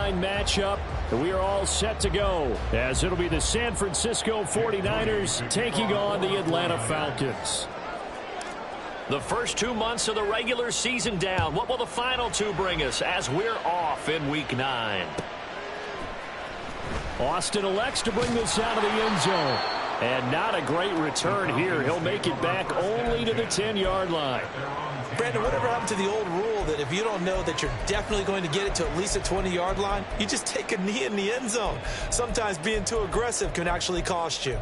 Week 9 matchup. We are all set to go, as it'll be the San Francisco 49ers taking on the Atlanta Falcons. The first 2 months of the regular season down. What will the final 2 bring us as we're off in Week 9? Austin elects to bring this out of the end zone. And not a great return here. He'll make it back only to the 10-yard line. Brandon, whatever happened to the old rule that if you don't know that you're definitely going to get it to at least a 20-yard line, you just take a knee in the end zone. Sometimes being too aggressive can actually cost you.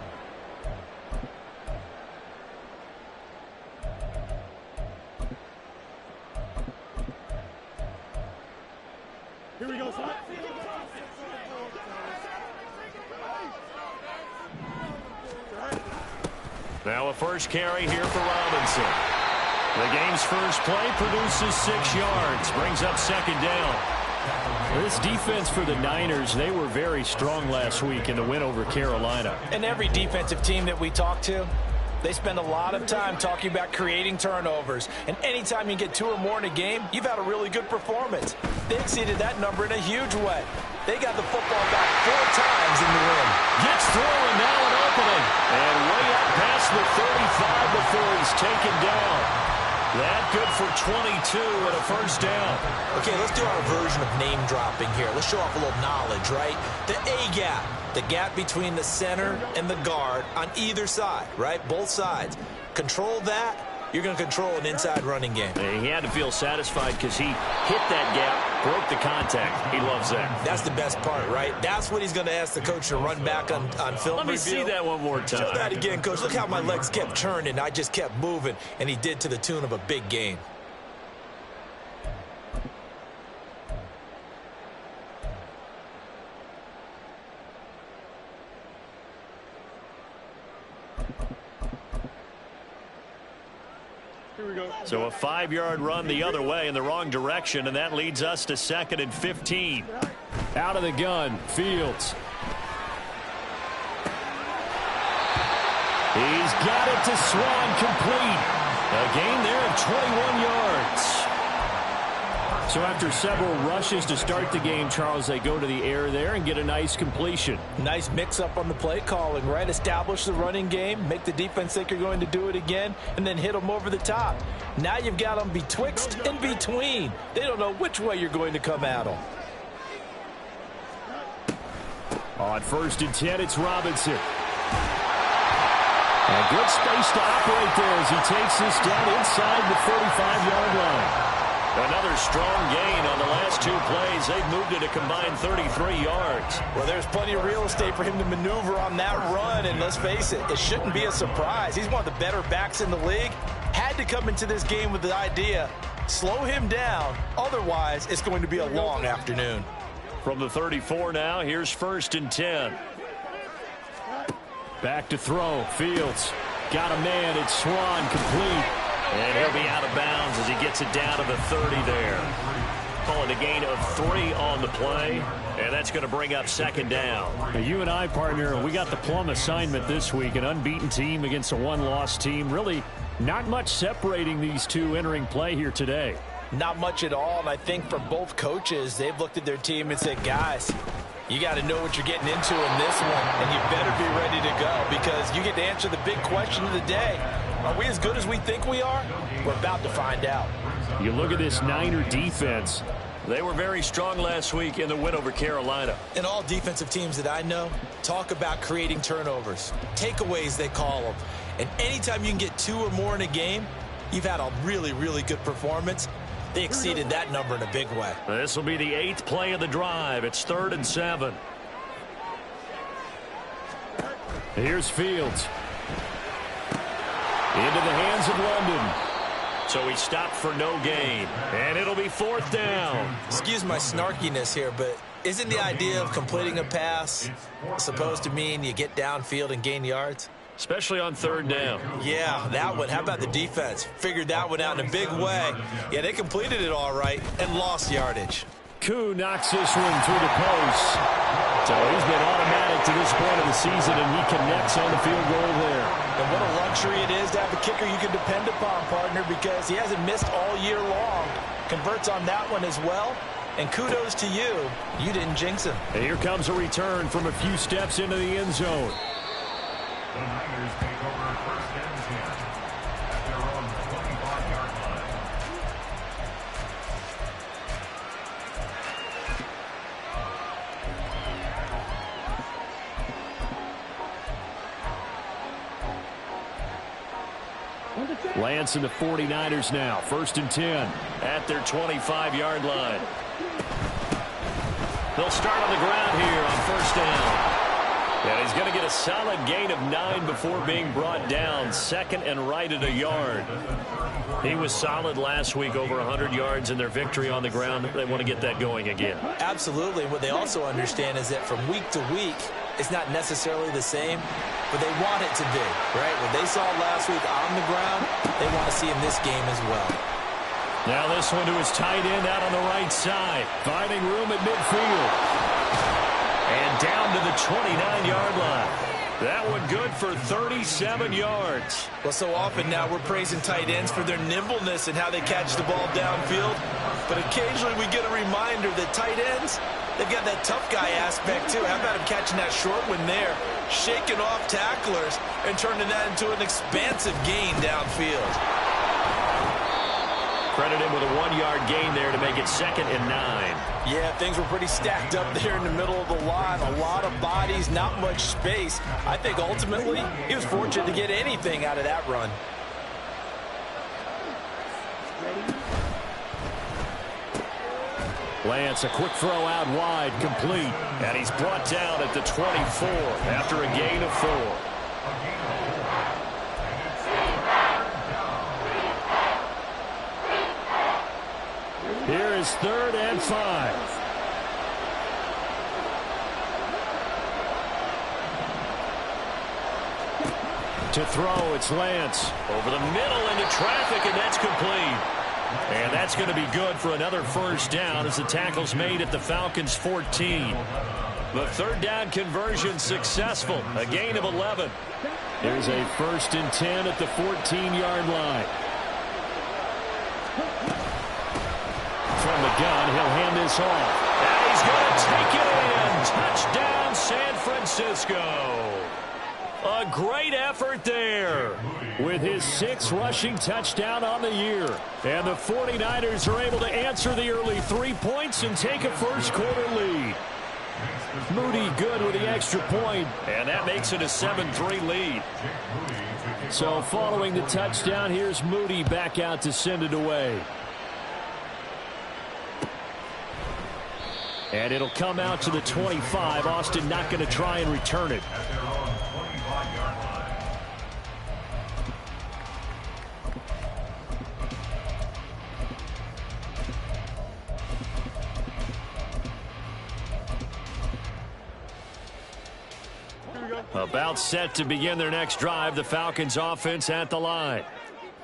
Here we go, son. Now a first carry here for Robinson. The game's first play produces 6 yards, brings up second down. This defense for the Niners, they were very strong last week in the win over Carolina. And every defensive team that we talk to, they spend a lot of time talking about creating turnovers. And anytime you get 2 or more in a game, you've had a really good performance. They exceeded that number in a huge way. They got the football back 4 times in the win. Gets through and now an opening. And way up past the 35 before he's taken down. That good for 22 and a first down. Okay, let's do our version of name dropping here. Let's show off a little knowledge, right? The A-gap, the gap between the center and the guard on either side, right? Both sides. Control that, you're going to control an inside running game. And he had to feel satisfied because he hit that gap, broke the contact. He loves that. That's the best part, right? That's what he's going to ask the coach to run back on film Let me review. see that one more time. Show that again, coach. Look how my legs kept churning. I just kept moving, and he did to the tune of a big gain. So a 5-yard run the other way in the wrong direction, and that leads us to 2nd and 15. Out of the gun, Fields. He's got it to Swan, complete. A gain there of 21 yards. So after several rushes to start the game, Charles, they go to the air there and get a nice completion. Nice mix-up on the play calling, right? Establish the running game, make the defense think you're going to do it again, and then hit them over the top. Now you've got them betwixt and between. They don't know which way you're going to come at them. On 1st and 10, it's Robinson. A good space to operate there as he takes this down inside the 45-yard line. Another strong gain on the last 2 plays. They've moved it a combined 33 yards. Well, there's plenty of real estate for him to maneuver on that run, and let's face it, it shouldn't be a surprise. He's one of the better backs in the league. Had to come into this game with the idea, slow him down, otherwise it's going to be a long afternoon. From the 34 now, here's 1st and 10. Back to throw, Fields. Got a man, it's Swan, complete. And he'll be out of bounds as he gets it down to the 30 there. Call it a gain of 3 on the play, and that's going to bring up 2nd down. Now, you and I, partner, we got the plum assignment this week, an unbeaten team against a one-loss team. Really not much separating these two entering play here today. Not much at all, and I think for both coaches, they've looked at their team and said, guys, you got to know what you're getting into in this one, and you better be ready to go because you get to answer the big question of the day. Are we as good as we think we are? We're about to find out. You look at this Niner defense. They were very strong last week in the win over Carolina. And all defensive teams that I know talk about creating turnovers. Takeaways, they call them. And anytime you can get 2 or more in a game, you've had a really, really good performance. They exceeded that number in a big way. This will be the 8th play of the drive. It's 3rd and 7. Here's Fields. Into the hands of London. So he stopped for no gain. And it'll be 4th down. Excuse my snarkiness here, but isn't the idea of completing a pass supposed to mean you get downfield and gain yards? Especially on 3rd down. Yeah, that one. How about the defense? Figured that one out in a big way. Yeah, they completed it all right and lost yardage. Koo knocks this one through the post. So he's been automatic to this point of the season, and he connects on the field goal there. And what a luxury it is to have a kicker you can depend upon, partner, because he hasn't missed all year long. Converts on that one as well. And kudos to you. You didn't jinx him. And here comes a return from a few steps into the end zone. The Niners take over first and 10 at their own 25-yard line. Lance and the 49ers now. First and 10 at their 25-yard line. They'll start on the ground here on first down. And he's going to get a solid gain of 9 before being brought down. Second and right at a yard. He was solid last week, over 100 yards in their victory on the ground. They want to get that going again. Absolutely. What they also understand is that from week to week, it's not necessarily the same, but they want it to be, right? What they saw last week on the ground, they want to see in this game as well. Now this one to his tight end out on the right side. Finding room at midfield. And down to the 29-yard line. That one good for 37 yards. Well, so often now we're praising tight ends for their nimbleness and how they catch the ball downfield. But occasionally we get a reminder that tight ends, they've got that tough guy aspect too. How about him catching that short one there, shaking off tacklers, and turning that into an expansive gain downfield. Credit him with a 1-yard gain there to make it second and 9. Yeah, things were pretty stacked up there in the middle of the line. A lot of bodies, not much space. I think ultimately he was fortunate to get anything out of that run. Lance, a quick throw out wide, complete. And he's brought down at the 24 after a gain of 4. Here is third and 5. To throw, it's Lance. Over the middle into traffic, and that's complete. And that's going to be good for another first down as the tackle's made at the Falcons' 14. The third down conversion successful. A gain of 11. There's a first and 10 at the 14-yard line. From the gun, he'll hand this off. And he's going to take it in. Touchdown, San Francisco. A great effort there with his 6th rushing touchdown on the year. And the 49ers are able to answer the early 3 points and take a first-quarter lead. Moody good with the extra point. And that makes it a 7-3 lead. So following the touchdown, here's Moody back out to send it away. And it'll come out to the 25. Austin not going to try and return it. About set to begin their next drive, the Falcons offense at the line.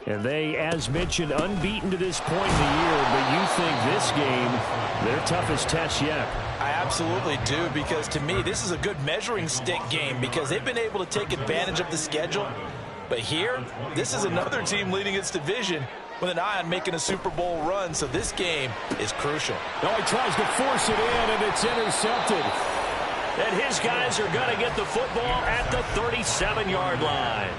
And they, as mentioned, unbeaten to this point in the year, but you think this game, their toughest test yet. I absolutely do, because to me, this is a good measuring stick game because they've been able to take advantage of the schedule. But here, this is another team leading its division with an eye on making a Super Bowl run, so this game is crucial. Oh, he tries to force it in, and it's intercepted. And his guys are going to get the football at the 37-yard line.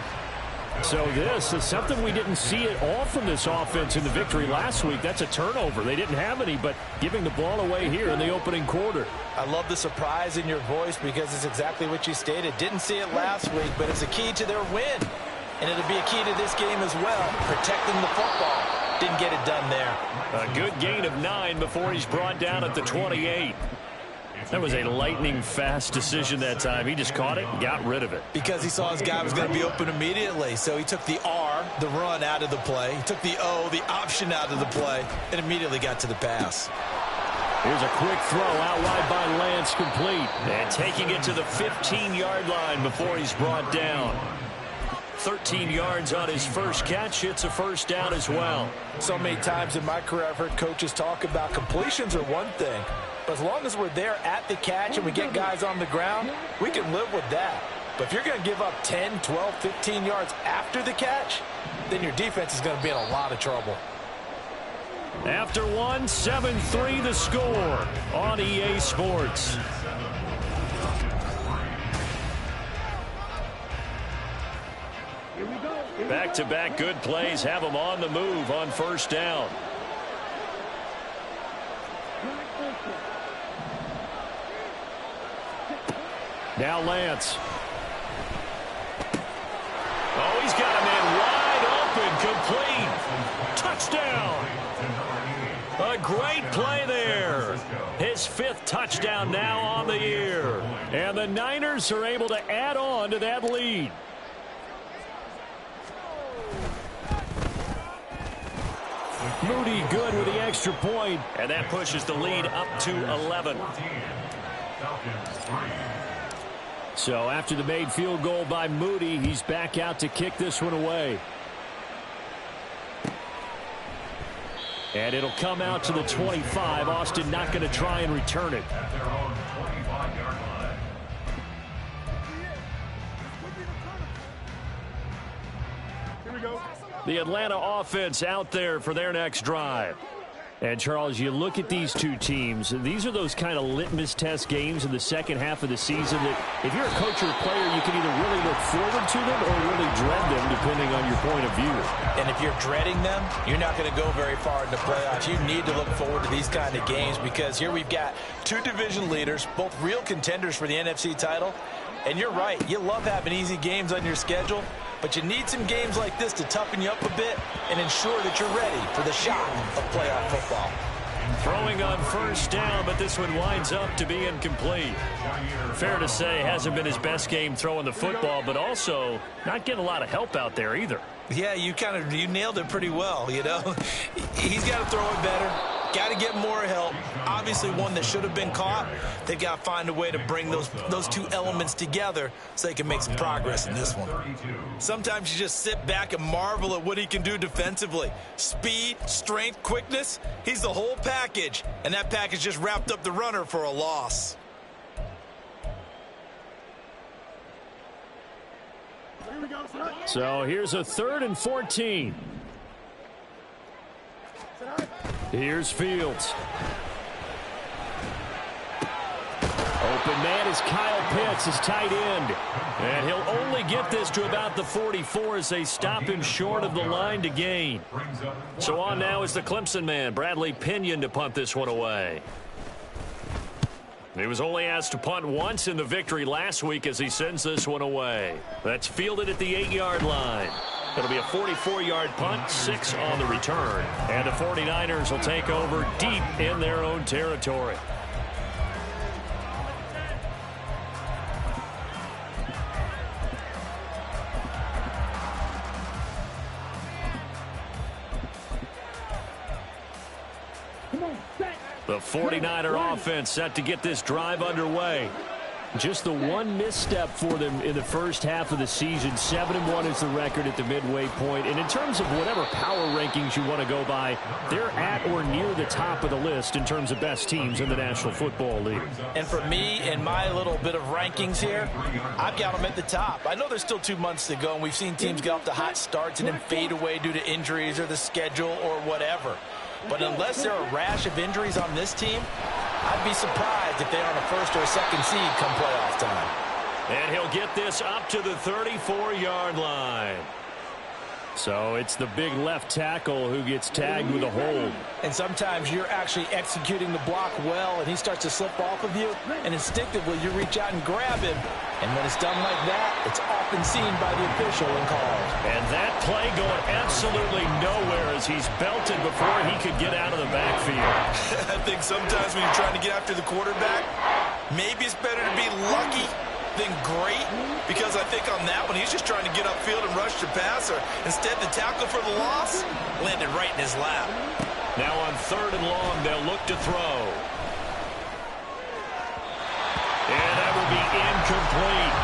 So this is something we didn't see at all from this offense in the victory last week. That's a turnover. They didn't have any, but giving the ball away here in the opening quarter. I love the surprise in your voice because it's exactly what you stated. Didn't see it last week, but it's a key to their win. And it'll be a key to this game as well, protecting the football. Didn't get it done there. A good gain of 9 before he's brought down at the 28. That was a lightning-fast decision that time. He just caught it and got rid of it. Because he saw his guy was going to be open immediately. So he took the R, the run, out of the play. He took the O, the option, out of the play, and immediately got to the pass. Here's a quick throw out wide by Lance, complete. And taking it to the 15-yard line before he's brought down. 13 yards on his first catch. It's a first down as well. So many times in my career I've heard coaches talk about completions are one thing. But as long as we're there at the catch and we get guys on the ground, we can live with that. But if you're going to give up 10, 12, 15 yards after the catch, then your defense is going to be in a lot of trouble. After one, 7-3 the score on EA Sports. Back-to-back good plays have them on the move on first down. Now Lance. Oh, he's got a man wide open, complete. Touchdown. A great play there. His 5th touchdown now on the year. And the Niners are able to add on to that lead. Moody good with the extra point, and that pushes the lead up to 11. So after the made field goal by Moody, he's back out to kick this one away. And it'll come out to the 25. Austin not going to try and return it. Here we go. The Atlanta offense out there for their next drive. And, Charles, you look at these two teams, these are those kind of litmus test games in the second half of the season that if you're a coach or a player, you can either really look forward to them or really dread them, depending on your point of view. And if you're dreading them, you're not going to go very far in the playoffs. You need to look forward to these kind of games because here we've got two division leaders, both real contenders for the NFC title. And you're right, you love having easy games on your schedule, but you need some games like this to toughen you up a bit and ensure that you're ready for the shock of playoff football. Throwing on first down, but this one winds up to be incomplete. Fair to say, hasn't been his best game throwing the football, but also not getting a lot of help out there either. Yeah, you nailed it pretty well, you know. He's got to throw it better. Got to get more help. Obviously one that should have been caught. They've got to find a way to bring those two elements together so they can make some progress in this one. Sometimes you just sit back and marvel at what he can do defensively. Speed, strength, quickness. He's the whole package. And that package just wrapped up the runner for a loss. Here we go, son. So here's a 3rd and 14. Here's Fields. Open man is Kyle Pitts, his tight end. And he'll only get this to about the 44 as they stop him short of the line to gain. So on now is the Clemson man, Bradley Pinion, to punt this one away. He was only asked to punt once in the victory last week as he sends this one away. That's fielded at the 8-yard line. It'll be a 44-yard punt, 6 on the return. And the 49ers will take over deep in their own territory. The 49er offense set to get this drive underway. Just the one misstep for them in the first half of the season. 7-1 is the record at the midway point. And in terms of whatever power rankings you want to go by, they're at or near the top of the list in terms of best teams in the National Football League. And for me, in my little bit of rankings here, I've got them at the top. I know there's still 2 months to go, and we've seen teams get off to hot starts and then fade away due to injuries or the schedule or whatever. But unless there are a rash of injuries on this team, I'd be surprised if they're on a 1st or a 2nd seed come playoff time. And he'll get this up to the 34-yard line. So it's the big left tackle who gets tagged with a hold. And sometimes you're actually executing the block well, and he starts to slip off of you, and instinctively you reach out and grab him. And when it's done like that, it's often seen by the official and called. And that play going absolutely nowhere as he's belted before he could get out of the backfield. I think sometimes when you're trying to get after the quarterback, maybe it's better to be lucky than great, because I think on that one he's just trying to get upfield and rush the passer. Instead, the tackle for the loss landed right in his lap. Now on 3rd and long, they'll look to throw. And that will be incomplete.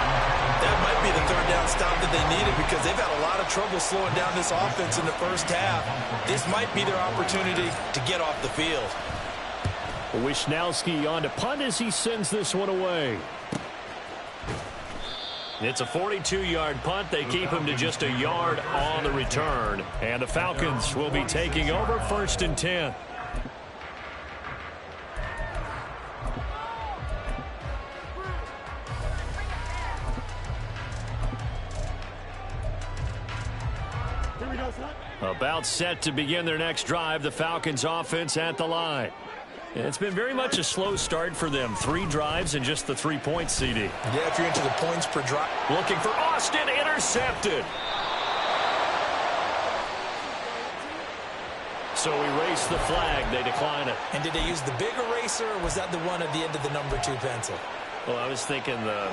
That might be the 3rd down stop that they needed because they've had a lot of trouble slowing down this offense in the first half. This might be their opportunity to get off the field. Wishnowski on to punt as he sends this one away. It's a 42-yard punt. They keep him to just a yard on the return. And the Falcons will be taking over 1st and 10. About set to begin their next drive. The Falcons offense at the line. It's been very much a slow start for them. 3 drives and just the 3 points, CD. Yeah, if you're into the points per drive. Looking for Austin, intercepted. So erase the flag. They decline it. And did they use the big eraser, or was that the one at the end of the number 2 pencil? Well, I was thinking the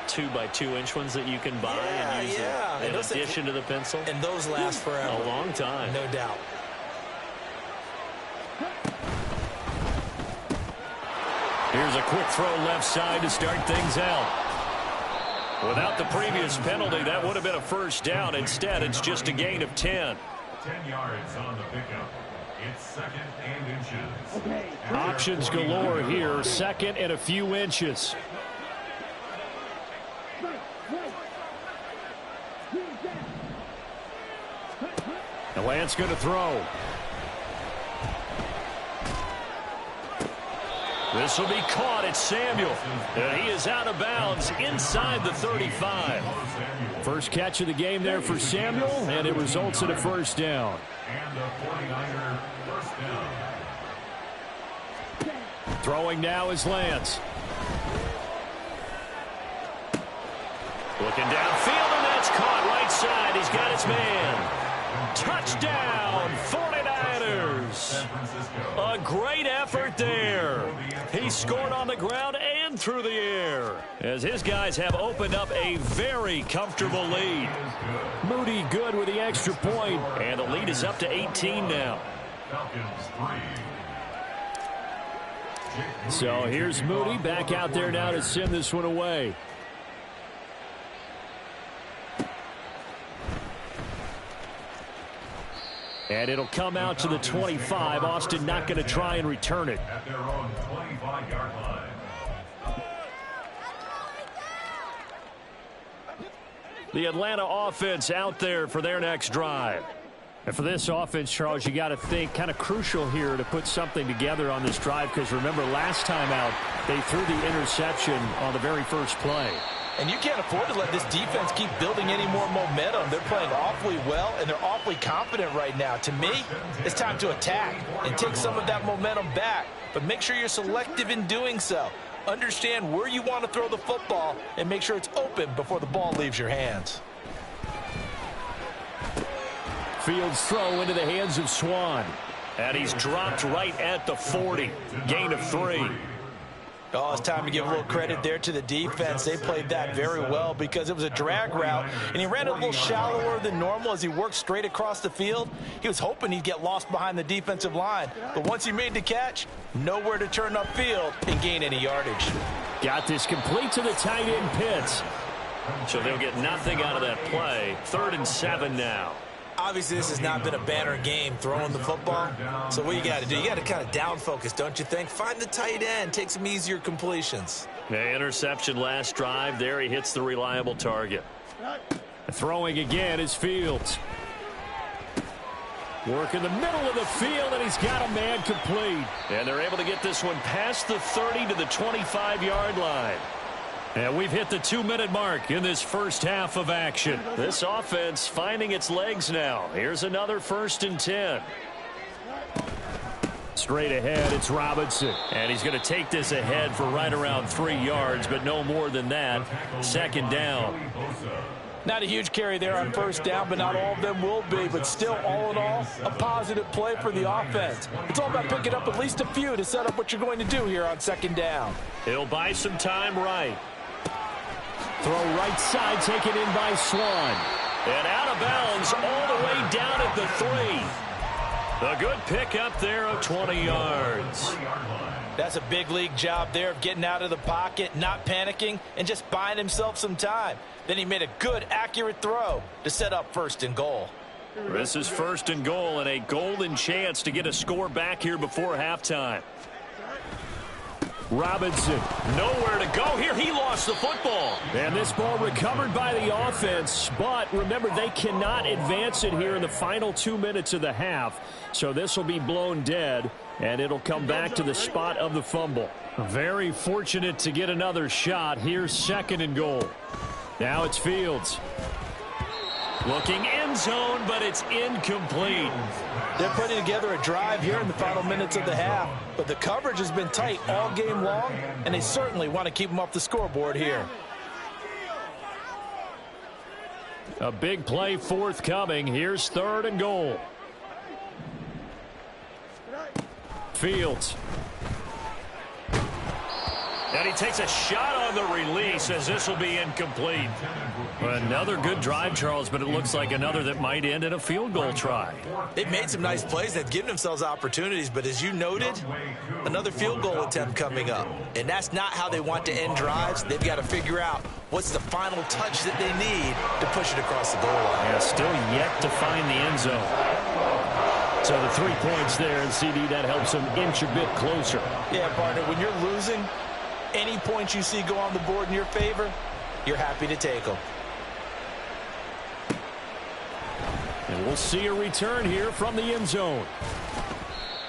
2x2-inch ones that you can buy and use in addition to the pencil. And those last forever. A long time. No doubt. Here's a quick throw left side to start things out. Without the previous penalty, that would have been a first down. Instead, it's just a gain of 10. 10 yards on the pickup. It's 2nd and inches. Options galore here. 2nd and a few inches. And Lance going to throw. This will be caught. It's Samuel. And he is out of bounds inside the 35. First catch of the game there for Samuel, and it results in a first down. And the 49er first down. Throwing now is Lance. Looking downfield, and that's caught right side. He's got his man. Touchdown, 49ers. A great effort there. He scored on the ground and through the air as his guys have opened up a very comfortable lead. Moody good with the extra point. And the lead is up to 18 now. So here's Moody back out there now to send this one away. And it'll come out to the 25. Austin not going to try and return it. At their own 25-yard line. The Atlanta offense out there for their next drive. And for this offense, Charles, you got to think kind of crucial here to put something together on this drive, because remember last time out they threw the interception on the very first play. And you can't afford to let this defense keep building any more momentum. They're playing awfully well, and they're awfully confident right now. To me, it's time to attack and take some of that momentum back. But make sure you're selective in doing so. Understand where you want to throw the football and make sure it's open before the ball leaves your hands. Fields throw into the hands of Swan. And he's dropped right at the 40. Gain of 3. Oh, it's time to give a little credit there to the defense. They played that very well because it was a drag route, and he ran a little shallower than normal as he worked straight across the field. He was hoping he'd get lost behind the defensive line, but once he made the catch, nowhere to turn upfield and gain any yardage. Got this complete to the tight end Pitts. So they'll get nothing out of that play. 3rd and 7 now. Obviously, this has not been a banner game throwing the football. So what you got to do, you got to kind of down focus, don't you think? Find the tight end, take some easier completions. Interception last drive. There he hits the reliable target. Throwing again is Fields. Work in the middle of the field, and he's got a man complete. And they're able to get this one past the 30 to the 25-yard line. And we've hit the 2-minute mark in this first half of action. This offense finding its legs now. Here's another 1st and 10. Straight ahead, it's Robinson. And he's going to take this ahead for right around 3 yards, but no more than that. 2nd down. Not a huge carry there on 1st down, but not all of them will be. But still, all in all, a positive play for the offense. It's all about picking up at least a few to set up what you're going to do here on 2nd down. He'll buy some time right. Throw right side, taken in by Swan. And out of bounds all the way down at the 3. A good pick up there of 20 yards. That's a big league job there of getting out of the pocket, not panicking, and just buying himself some time. Then he made a good, accurate throw to set up 1st and goal. This is 1st and goal and a golden chance to get a score back here before halftime. Robinson. Nowhere to go here. He lost the football. And this ball recovered by the offense. But remember, they cannot advance it here in the final 2 minutes of the half. So this will be blown dead, and it'll come back to the spot of the fumble. Very fortunate to get another shot. Here's 2nd and goal. Now it's Fields. Looking end zone, but it's incomplete. They're putting together a drive here in the final minutes of the half, but the coverage has been tight all game long, and they certainly want to keep them off the scoreboard here. A big play forthcoming. Here's 3rd and goal. Fields. And he takes a shot on the release as this will be incomplete. Another good drive, Charles, but it looks like another that might end in a field goal try. They've made some nice plays. They've given themselves opportunities, but as you noted, another field goal attempt coming up. And that's not how they want to end drives. They've got to figure out what's the final touch that they need to push it across the goal line. Yeah, still yet to find the end zone. So the 3 points there, and CD, that helps them inch a bit closer. Yeah, partner, when you're losing, any points you see go on the board in your favor, you're happy to take them. And we'll see a return here from the end zone.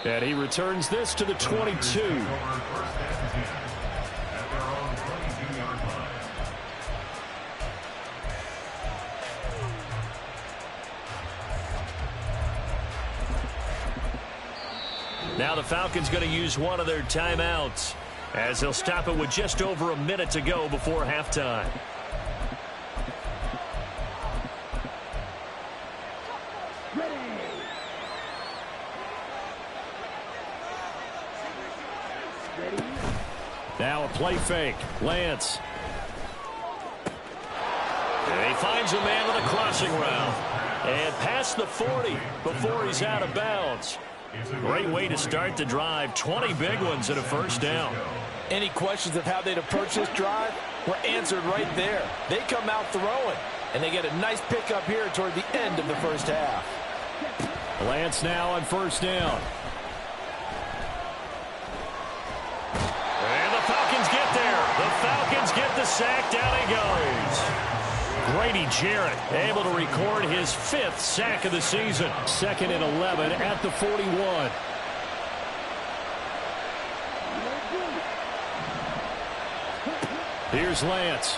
And he returns this to the 22. Now the Falcons going to use one of their timeouts, as they'll stop it with just over a minute to go before halftime. Now a play fake. Lance. And he finds a man with a crossing route. And past the 40 before he's out of bounds. Great way to start the drive. 20 big ones and a first down. Any questions of how they'd approach this drive were answered right there. They come out throwing, and they get a nice pickup here toward the end of the first half. Lance now on first down. And the Falcons get there. The Falcons get the sack. Down he goes. Grady Jarrett able to record his 5th sack of the season. 2nd and 11 at the 41. Here's Lance.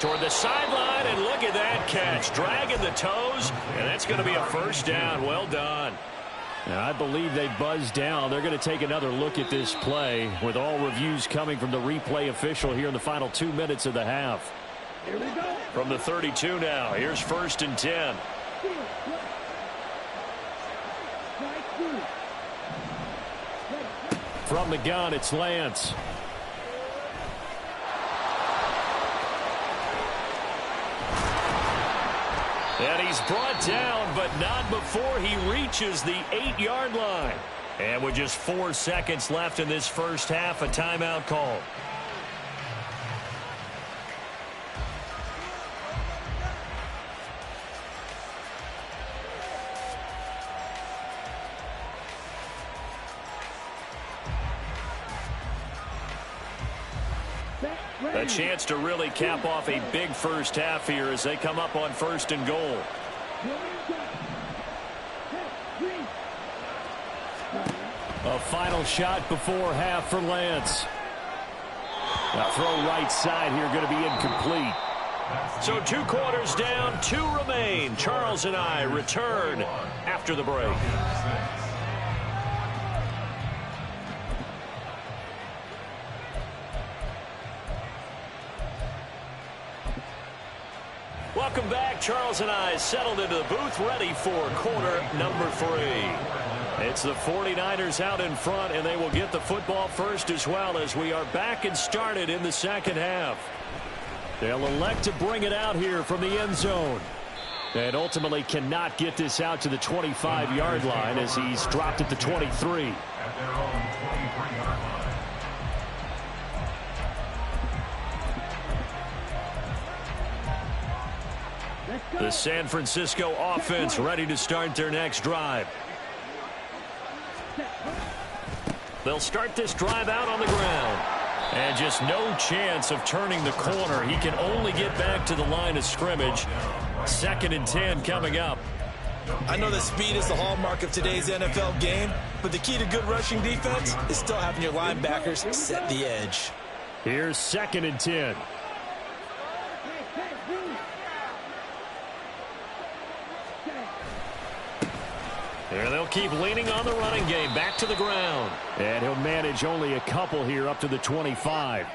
Toward the sideline, and look at that catch. Dragging the toes, and that's going to be a first down. Well done. Now, I believe they buzzed down. They're going to take another look at this play, with all reviews coming from the replay official here in the final 2 minutes of the half. Here we go. From the 32 now, here's 1st and 10. From the gun, it's Lance. And he's brought down, but not before he reaches the 8-yard line. And with just 4 seconds left in this first half, a timeout call. A chance to really cap off a big first half here as they come up on 1st and goal. A final shot before half for Lance. Now throw right side here, going to be incomplete. So 2 quarters down, 2 remain. Charles and I return after the break. Welcome back. Charles and I settled into the booth, ready for quarter number 3. It's the 49ers out in front, and they will get the football first as well, as we are back and started in the second half. They'll elect to bring it out here from the end zone. And ultimately cannot get this out to the 25-yard line as he's dropped at the 23. At their own 23-yard line. The San Francisco offense ready to start their next drive. They'll start this drive out on the ground. And just no chance of turning the corner. He can only get back to the line of scrimmage. 2nd and 10 coming up. I know that speed is the hallmark of today's NFL game, but the key to good rushing defense is still having your linebackers set the edge. Here's 2nd and 10. Here they'll keep leaning on the running game. Back to the ground. And he'll manage only a couple here up to the 25.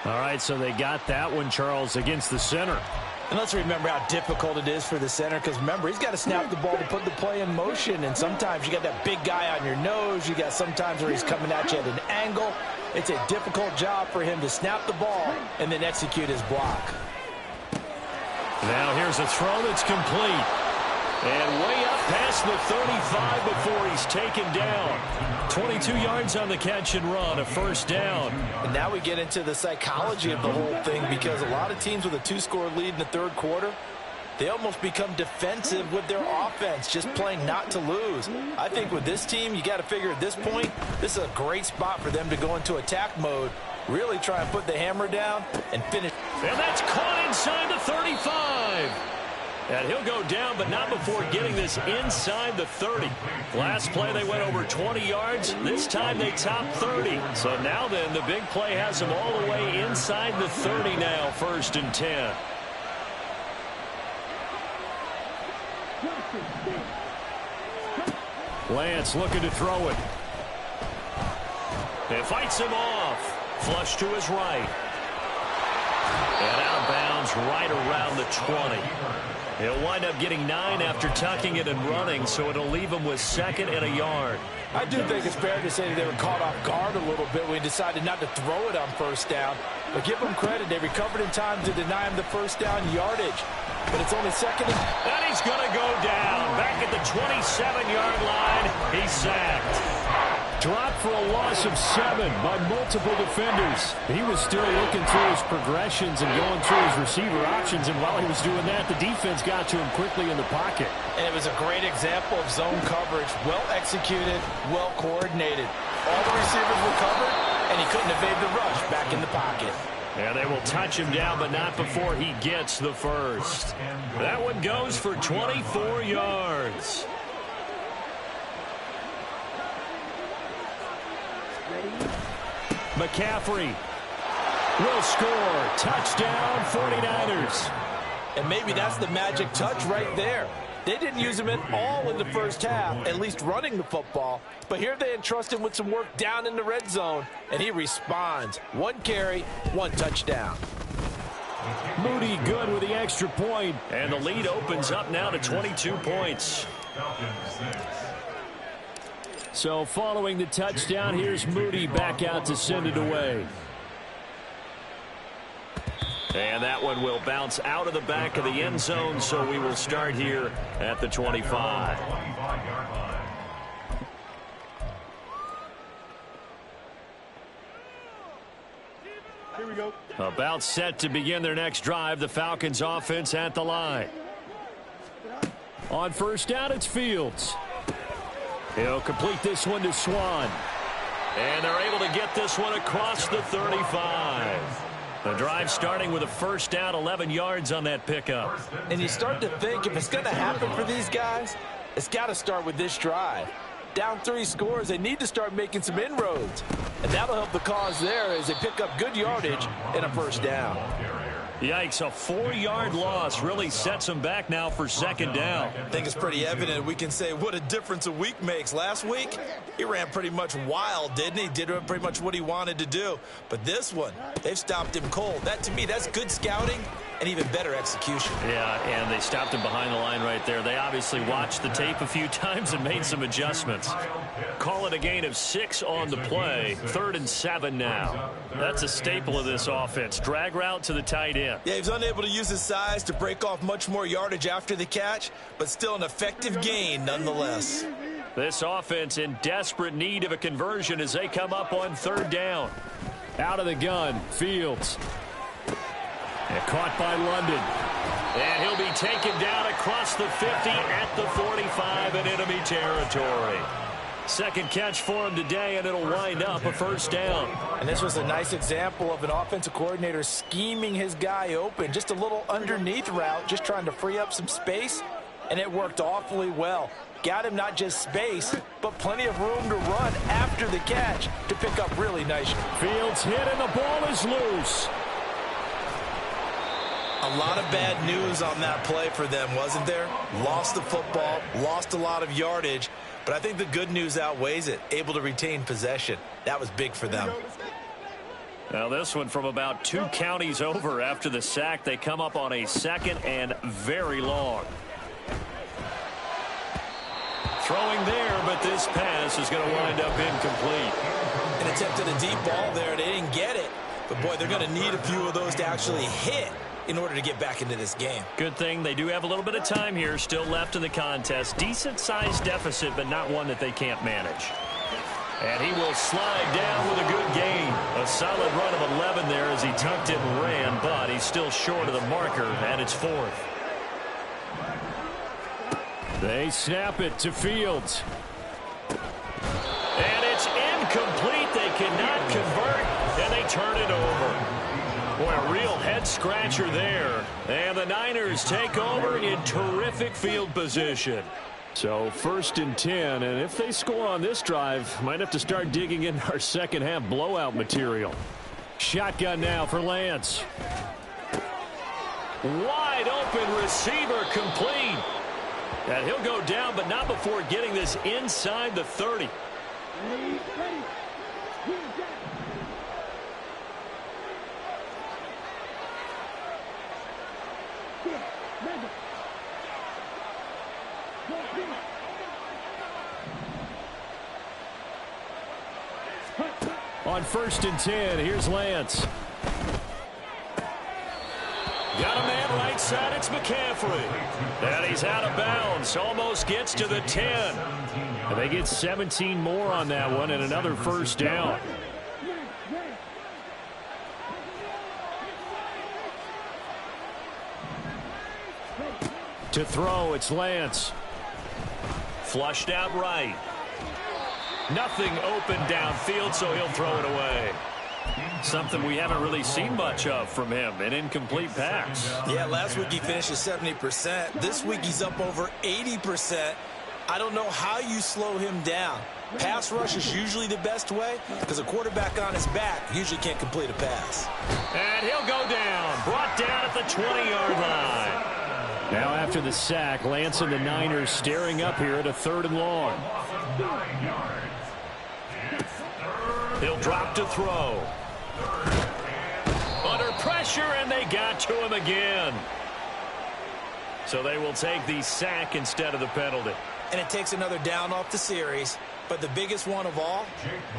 All right, so they got that one, Charles, against the center. And let's remember how difficult it is for the center, because remember, he's got to snap the ball to put the play in motion, and sometimes you got that big guy on your nose. You got sometimes where he's coming at you at an angle. It's a difficult job for him to snap the ball and then execute his block. Now here's a throw that's complete. And way up past the 35 before he's taken down. 22 yards on the catch and run, a first down. And now we get into the psychology of the whole thing, because a lot of teams with a 2-score lead in the third quarter, they almost become defensive with their offense, just playing not to lose. I think with this team, you got to figure at this point, this is a great spot for them to go into attack mode, really try and put the hammer down and finish. And that's caught inside the 35. And he'll go down, but not before getting this inside the 30. Last play, they went over 20 yards. This time, they topped 30. So now then, the big play has them all the way inside the 30 now, 1st and 10. Lance looking to throw it. It fights him off. Flush to his right. And out of bounds right around the 20. He'll wind up getting 9 after tucking it and running, so it'll leave him with 2nd and a yard. I do think it's fair to say that they were caught off guard a little bit when he decided not to throw it on 1st down. But give them credit. They recovered in time to deny him the 1st down yardage. But it's only 2nd and he's going to go down. Back at the 27-yard line, he's sacked. Dropped for a loss of 7 by multiple defenders. He was still looking through his progressions and going through his receiver options, and while he was doing that, the defense got to him quickly in the pocket. And it was a great example of zone coverage. Well executed, well coordinated. All the receivers were covered, and he couldn't evade the rush back in the pocket. And they will touch him down, but not before he gets the first. That one goes for 24 yards. McCaffrey will score. Touchdown, 49ers. And maybe that's the magic touch right there. They didn't use him at all in the first half, at least running the football. But here they entrust him with some work down in the red zone, and he responds. 1 carry, 1 touchdown. Moody good with the extra point. And the lead opens up now to 22 points. So following the touchdown, here's Moody back out to send it away. And that one will bounce out of the back of the end zone, so we will start here at the 25. Here we go. About set to begin their next drive, the Falcons offense at the line. On 1st down, it's Fields. He'll complete this one to Swan. And they're able to get this one across the 35. The drive starting with a 1st down, 11 yards on that pickup. And you start to think, if it's going to happen for these guys, it's got to start with this drive. Down 3 scores, they need to start making some inroads. And that'll help the cause there as they pick up good yardage and a 1st down. Yikes, a 4-yard loss really sets them back now for 2nd down. I think it's pretty evident. We can say what a difference a week makes. Last week, he ran pretty much wild, didn't he? Did pretty much what he wanted to do. But this one, they've stopped him cold. That, to me, that's good scouting and even better execution. Yeah, and they stopped him behind the line right there. They obviously watched the tape a few times and made some adjustments. Call it a gain of 6 on the play. 3rd and 7 now. That's a staple of this offense. Drag route to the tight end. Yeah, he was unable to use his size to break off much more yardage after the catch, but still an effective gain nonetheless. This offense in desperate need of a conversion as they come up on 3rd down. Out of the gun, Fields. And caught by London. And he'll be taken down across the 50 at the 45 in enemy territory. Second catch for him today, and it'll wind up a first down. And this was a nice example of an offensive coordinator scheming his guy open. Just a little underneath route, just trying to free up some space, and it worked awfully well. Got him not just space, but plenty of room to run after the catch to pick up really nice. Fields hit, and the ball is loose. A lot of bad news on that play for them, wasn't there? Lost the football, lost a lot of yardage, but I think the good news outweighs it. Able to retain possession. That was big for them. Now this one from about 2 counties over after the sack. They come up on a 2nd and very long. Throwing there, but this pass is going to wind up incomplete. An attempt at a deep ball there. They didn't get it. But, boy, they're going to need a few of those to actually hit in order to get back into this game. Good thing they do have a little bit of time here still left in the contest. Decent-sized deficit, but not one that they can't manage. And he will slide down with a good gain. A solid run of 11 there as he tucked it and ran, but he's still short of the marker, and it's 4th. They snap it to Fields. And it's incomplete. They cannot convert, and they turn it over. Boy, a real head-scratcher there. And the Niners take over in terrific field position. So 1st and 10, and if they score on this drive, might have to start digging in our second-half blowout material. Shotgun now for Lance. Wide open receiver complete. And he'll go down, but not before getting this inside the 30. On 1st and 10, here's Lance. Got a man right side, it's McCaffrey. And he's out of bounds, almost gets to the 10. And they get 17 more on that one and another first down. To throw, it's Lance. Flushed out right. Nothing open downfield, so he'll throw it away. Something we haven't really seen much of from him, an incomplete pass. Yeah, last week he finished at 70%. This week he's up over 80%. I don't know how you slow him down. Pass rush is usually the best way because a quarterback on his back usually can't complete a pass. And he'll go down, brought down at the 20-yard line. Now after the sack, Lance and the Niners staring up here at a 3rd and long. He'll drop to throw. Under pressure, and they got to him again. So they will take the sack instead of the penalty. And it takes another down off the series. But the biggest one of all,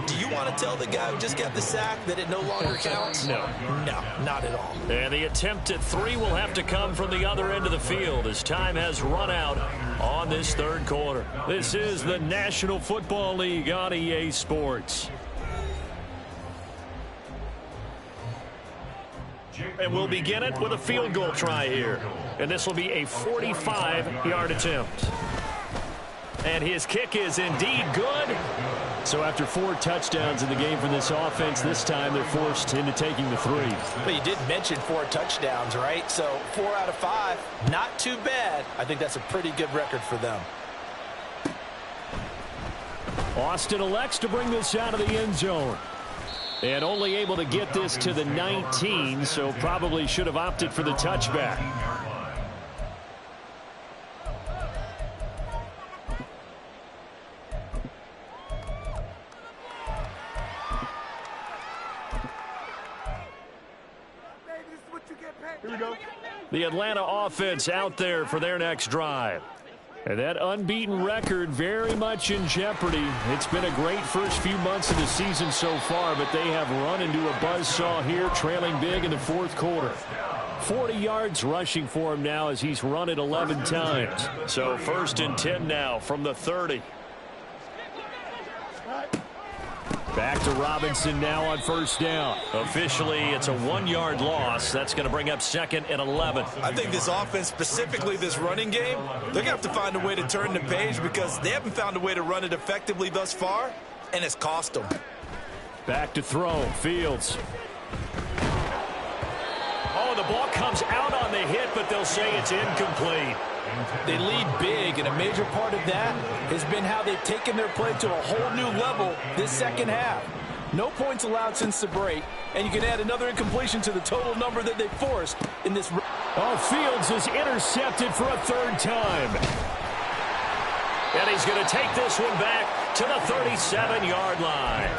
do you want to tell the guy who just got the sack that it no longer counts? No. No, not at all. And the attempt at 3 will have to come from the other end of the field as time has run out on this 3rd quarter. This is the National Football League on EA Sports. And we'll begin it with a field goal try here. And this will be a 45-yard attempt. And his kick is indeed good. So after 4 touchdowns in the game for this offense, this time they're forced into taking the 3. But you did mention 4 touchdowns, right? So 4 out of 5, not too bad. I think that's a pretty good record for them. Austin elects to bring this out of the end zone. And only able to get this to the 19, so probably should have opted for the touchback. Here we go. The Atlanta offense out there for their next drive. And that unbeaten record very much in jeopardy. It's been a great first few months of the season so far, but they have run into a buzzsaw here, trailing big in the 4th quarter. 40 yards rushing for him now as he's run it 11 times. So 1st and 10 now from the 30. Back to Robinson now on first down. Officially, it's a 1-yard loss. That's going to bring up 2nd and 11. I think this offense, specifically this running game, they're going to have to find a way to turn the page because they haven't found a way to run it effectively thus far, and it's cost them. Back to throw. Fields. Oh, the ball comes out on the hit, but they'll say it's incomplete. They lead big, and a major part of that has been how they've taken their play to a whole new level this second half. No points allowed since the break, and you can add another incompletion to the total number that they forced in this. Oh, Fields is intercepted for a 3rd time. And he's going to take this one back to the 37-yard line.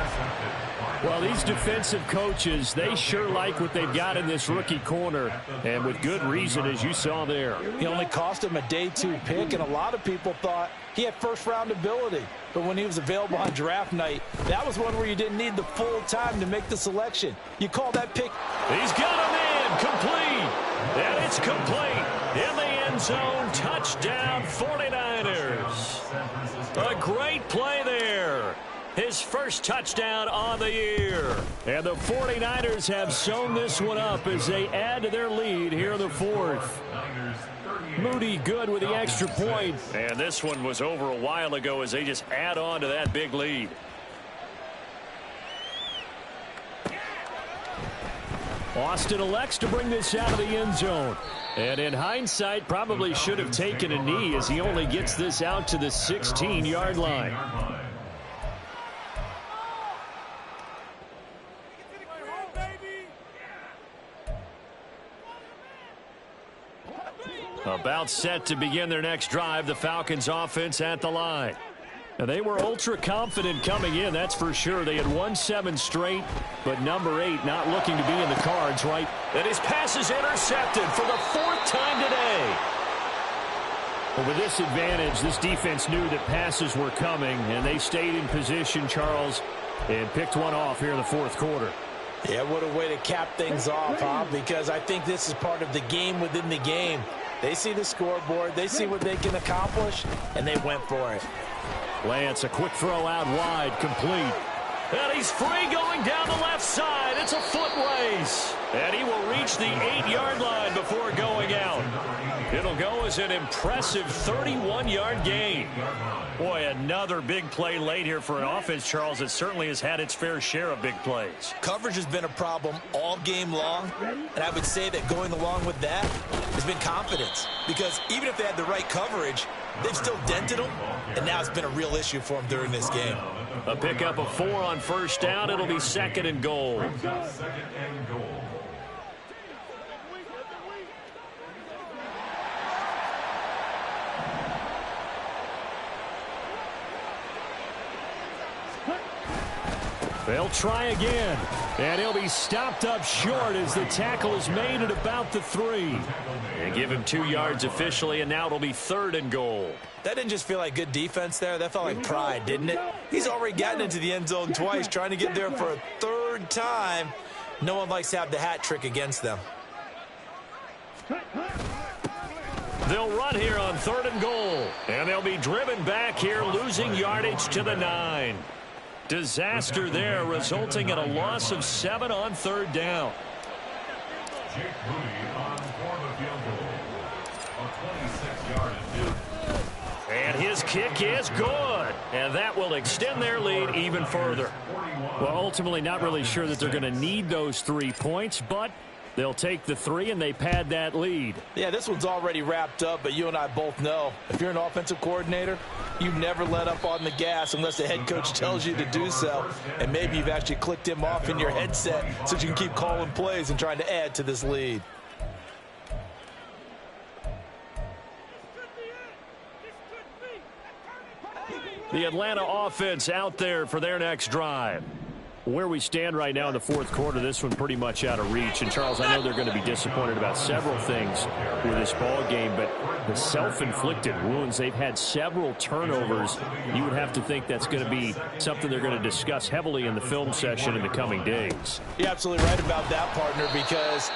Well, these defensive coaches, they sure like what they've got in this rookie corner, and with good reason, as you saw there. He only cost him a day 2 pick, and a lot of people thought he had first-round ability. But when he was available on draft night, that was one where you didn't need the full time to make the selection. You call that pick. He's got him in, complete, and it's complete. In the end zone, touchdown 49ers. A great play there. His first touchdown on the year. And the 49ers have sewn this one up as they add to their lead here in the 4th. Moody good with the extra point. And this one was over a while ago as they just add on to that big lead. Austin elects to bring this out of the end zone. And in hindsight, probably should have taken a knee as he only gets this out to the 16-yard line. About set to begin their next drive, the Falcons offense at the line. Now, they were ultra confident coming in, that's for sure. They had won 7 straight, but number 8 not looking to be in the cards, right? And his pass is intercepted for the 4th time today. Well, with this advantage, this defense knew that passes were coming, and they stayed in position, Charles, and picked one off here in the 4th quarter. Yeah, what a way to cap things off, huh? Because I think this is part of the game within the game. They see the scoreboard, they see what they can accomplish, and they went for it. Lance, a quick throw out wide, complete. And he's free going down the left side. It's a foot race. And he will reach the 8-yard line before going out. It'll go as an impressive 31-yard gain. Boy, another big play late here for an offense, Charles. It certainly has had its fair share of big plays. Coverage has been a problem all game long, and I would say that going along with that has been confidence. Because even if they had the right coverage, they've still dented them, and now it's been a real issue for them during this game. A pickup of 4 on first down. It'll be 2nd and goal. 2nd and goal. They'll try again, and he'll be stopped up short as the tackle is made at about the 3. They give him 2 yards officially, and now it'll be 3rd and goal. That didn't just feel like good defense there. That felt like pride, didn't it? He's already gotten into the end zone twice, trying to get there for a 3rd time. No one likes to have the hat trick against them. They'll run here on 3rd and goal, and they'll be driven back here, losing yardage to the 9. Disaster there, resulting in a loss of 7 on 3rd down. Jake Moody on for the field goal. A 26-yard attempt. And his kick is good. And that will extend their lead even further. Well, ultimately not really sure that they're going to need those 3 points, but they'll take the 3 and they pad that lead. Yeah, this one's already wrapped up, but you and I both know if you're an offensive coordinator, you never let up on the gas unless the head coach tells you to do so. And maybe you've actually clicked him off in your headset so you can keep calling plays and trying to add to this lead. The Atlanta offense out there for their next drive. Where we stand right now in the 4th quarter, this one pretty much out of reach. And, Charles, I know they're going to be disappointed about several things with this ball game, but the self-inflicted wounds, they've had several turnovers. You would have to think that's going to be something they're going to discuss heavily in the film session in the coming days. You're absolutely right about that, partner, because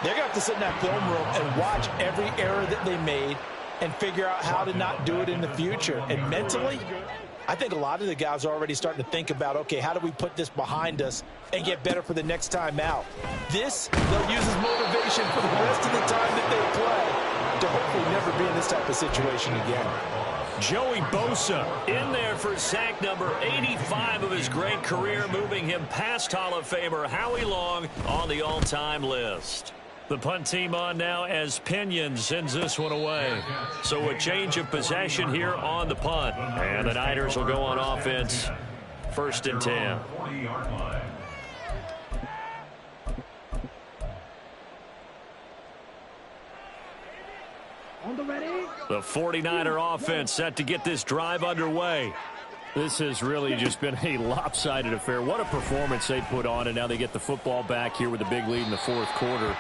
they're going to have to sit in that film room and watch every error that they made and figure out how to not do it in the future. And mentally, I think a lot of the guys are already starting to think about, okay, how do we put this behind us and get better for the next time out? This, they'll use as motivation for the rest of the time that they play to hopefully never be in this type of situation again. Joey Bosa in there for sack number 85 of his great career, moving him past Hall of Famer Howie Long on the all-time list. The punt team on now as Pinion sends this one away. So a change of possession here on the punt. And the Niners will go on offense. 1st and 10. The 49er offense set to get this drive underway. This has really just been a lopsided affair. What a performance they put on, and now they get the football back here with a big lead in the 4th quarter.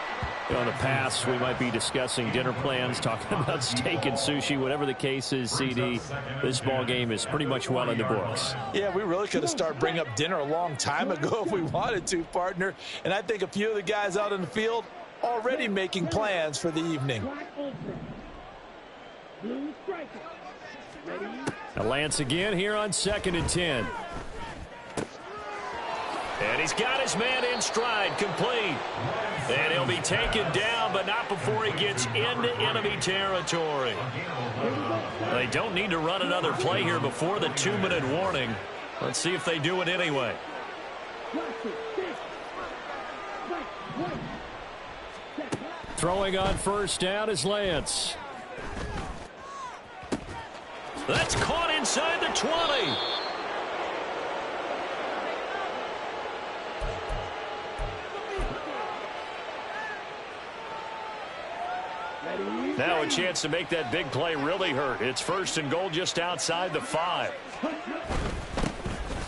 In the past, we might be discussing dinner plans, talking about steak and sushi, whatever the case is, CD. This ball game is pretty much well in the books. Yeah, we really could have started bringing up dinner a long time ago if we wanted to, partner. And I think a few of the guys out in the field already making plans for the evening. Now Lance again here on 2nd and 10. And he's got his man in stride, complete. And he'll be taken down, but not before he gets into enemy territory. They don't need to run another play here before the 2-minute warning. Let's see if they do it anyway. Throwing on 1st down is Lance. That's caught inside the 20. Now a chance to make that big play really hurt. It's 1st and goal just outside the 5.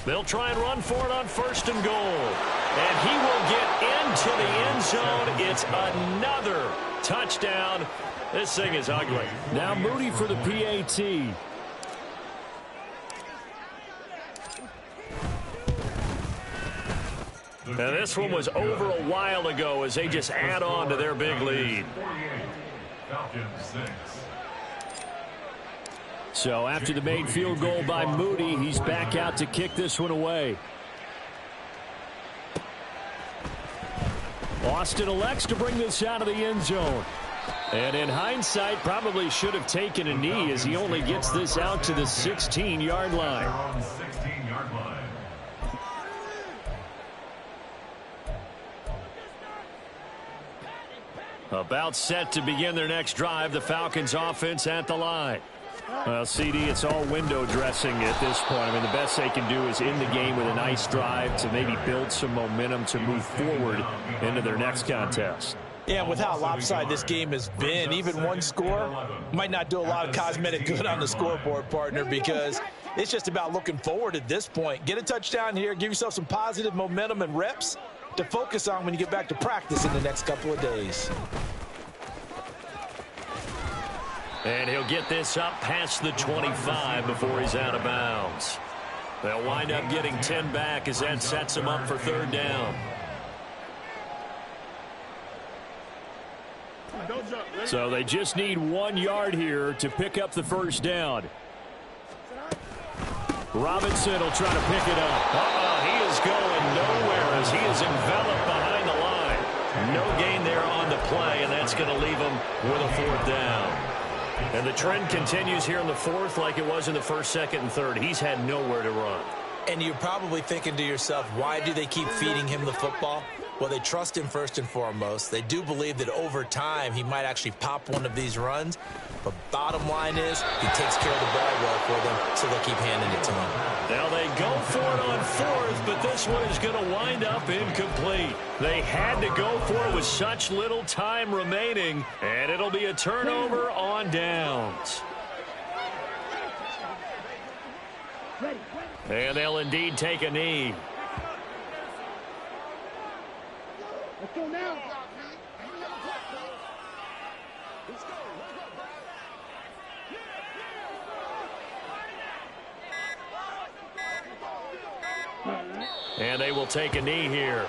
They'll try and run for it on 1st and goal. And he will get into the end zone. It's another touchdown. This thing is ugly. Now Moody for the PAT. And this one was over a while ago as they just add on to their big lead. So after the made field goal by Moody, he's back out to kick this one away. Austin elects to bring this out of the end zone. And in hindsight, probably should have taken a knee as he only gets this out to the 16-yard line. About set to begin their next drive, the Falcons offense at the line. Well, CD, it's all window dressing at this point. I mean, the best they can do is in the game with a nice drive to maybe build some momentum to move forward into their next contest. Yeah, with how lopsided this game has been, even one score might not do a lot of cosmetic good on the scoreboard, partner, because it's just about looking forward at this point. Get a touchdown here, give yourself some positive momentum and reps to focus on when you get back to practice in the next couple of days. And he'll get this up past the 25 before he's out of bounds. They'll wind up getting 10 back as that sets him up for 3rd down. So they just need 1 yard here to pick up the 1st down. Robinson will try to pick it up. He is going nowhere as he is enveloped behind the line. No gain there on the play, and that's going to leave him with a 4th down. And the trend continues here in the 4th like it was in the 1st, 2nd, and 3rd. He's had nowhere to run. And you're probably thinking to yourself, why do they keep feeding him the football? Well, they trust him first and foremost. They do believe that over time he might actually pop one of these runs. But bottom line is he takes care of the ball well for them, so they'll keep handing it to him. Now they go for it on 4th, but this one is going to wind up incomplete. They had to go for it with such little time remaining, and it'll be a turnover on downs. And they'll indeed take a knee. Let's go now. And they will take a knee here.